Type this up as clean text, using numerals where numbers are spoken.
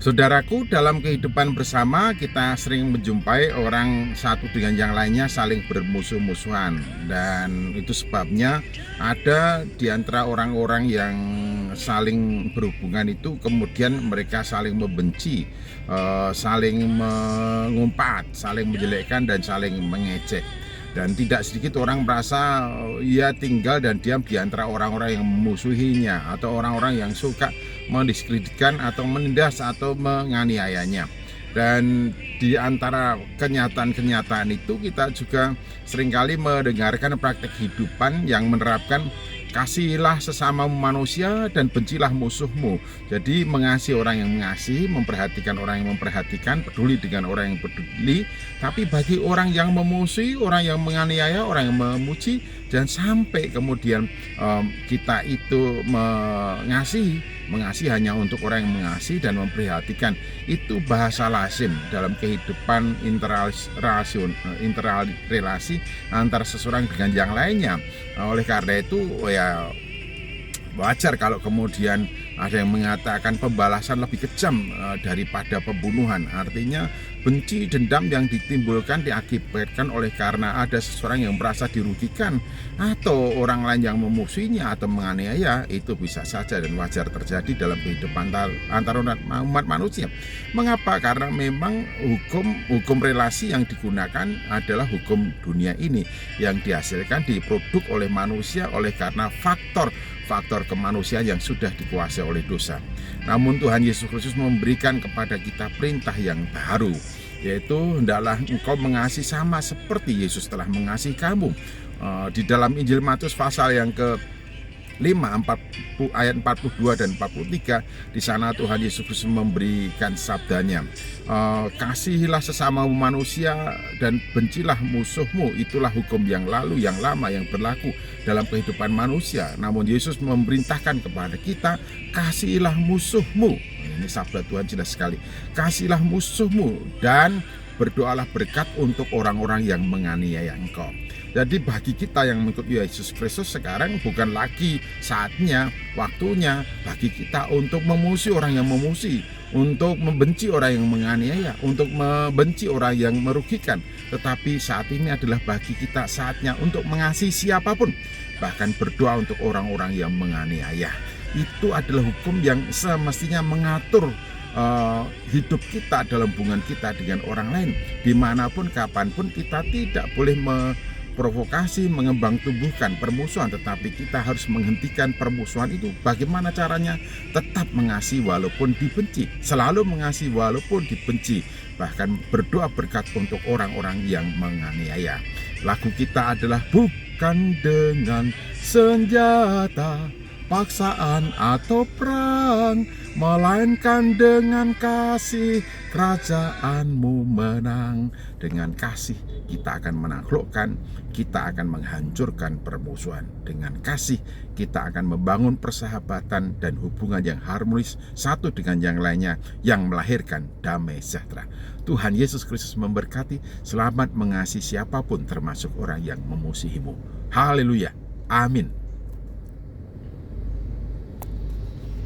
Saudaraku, dalam kehidupan bersama kita sering menjumpai orang satu dengan yang lainnya saling bermusuh-musuhan, dan itu sebabnya ada di antara orang-orang yang saling berhubungan itu kemudian mereka saling membenci, saling mengumpat, saling menjelekkan dan saling mengejek. Dan tidak sedikit orang merasa ia tinggal dan diam di antara orang-orang yang memusuhinya atau orang-orang yang suka mendiskreditkan atau menindas atau menganiayanya. Dan di antara kenyataan-kenyataan itu kita juga seringkali mendengarkan praktek kehidupan yang menerapkan kasihilah sesama manusia dan bencilah musuhmu. Jadi mengasihi orang yang mengasihi, memperhatikan orang yang memperhatikan, peduli dengan orang yang peduli. Tapi bagi orang yang memusuhi, orang yang menganiaya, orang yang memuji, dan sampai kemudian kita itu mengasihi hanya untuk orang yang mengasihi dan memperhatikan, itu bahasa lazim dalam kehidupan interrelasi antara seseorang dengan yang lainnya. Oleh karena itu ya wajar kalau kemudian ada yang mengatakan pembalasan lebih kejam daripada pembunuhan. Artinya benci, dendam yang ditimbulkan diakibatkan oleh karena ada seseorang yang merasa dirugikan atau orang lain yang memusuhinya atau menganiaya. Itu bisa saja dan wajar terjadi dalam kehidupan antara umat manusia. Mengapa? Karena memang hukum relasi yang digunakan adalah hukum dunia ini yang dihasilkan, diproduk oleh manusia oleh karena faktor kemanusiaan yang sudah dikuasai oleh dosa. Namun Tuhan Yesus Kristus memberikan kepada kita perintah yang baru, yaitu hendaklah engkau mengasihi sama seperti Yesus telah mengasihi kamu. Di dalam Injil Matius pasal yang ke-5 ayat 42 dan 43, di sana Tuhan Yesus Kristus memberikan sabdanya, kasihilah sesama manusia dan bencilah musuhmu. Itulah hukum yang lalu, yang lama, yang berlaku dalam kehidupan manusia. Namun Yesus memerintahkan kepada kita, kasihilah musuhmu. Ini sabda Tuhan jelas sekali. Kasihilah musuhmu dan berdoalah berkat untuk orang-orang yang menganiaya engkau. Jadi bagi kita yang mengikuti Yesus Kristus sekarang bukan lagi saatnya, waktunya bagi kita untuk memusuhi orang yang memusuhi, untuk membenci orang yang menganiaya, untuk membenci orang yang merugikan. Tetapi saat ini adalah bagi kita saatnya untuk mengasihi siapapun, bahkan berdoa untuk orang-orang yang menganiaya. Itu adalah hukum yang semestinya mengatur hidup kita dalam hubungan kita dengan orang lain. Dimanapun, kapanpun kita tidak boleh provokasi, mengembang tumbuhkan permusuhan, tetapi kita harus menghentikan permusuhan itu. Bagaimana caranya? Tetap mengasihi walaupun dibenci, selalu mengasihi walaupun dibenci, bahkan berdoa berkat untuk orang-orang yang menganiaya. Lagu kita adalah bukan dengan senjata, paksaan atau perang, melainkan dengan kasih kerajaanmu menang. Dengan kasih kita akan menaklukkan, kita akan menghancurkan permusuhan. Dengan kasih kita akan membangun persahabatan dan hubungan yang harmonis satu dengan yang lainnya, yang melahirkan damai sejahtera. Tuhan Yesus Kristus memberkati. Selamat mengasihi siapapun, termasuk orang yang memusuhimu. Haleluya. Amin.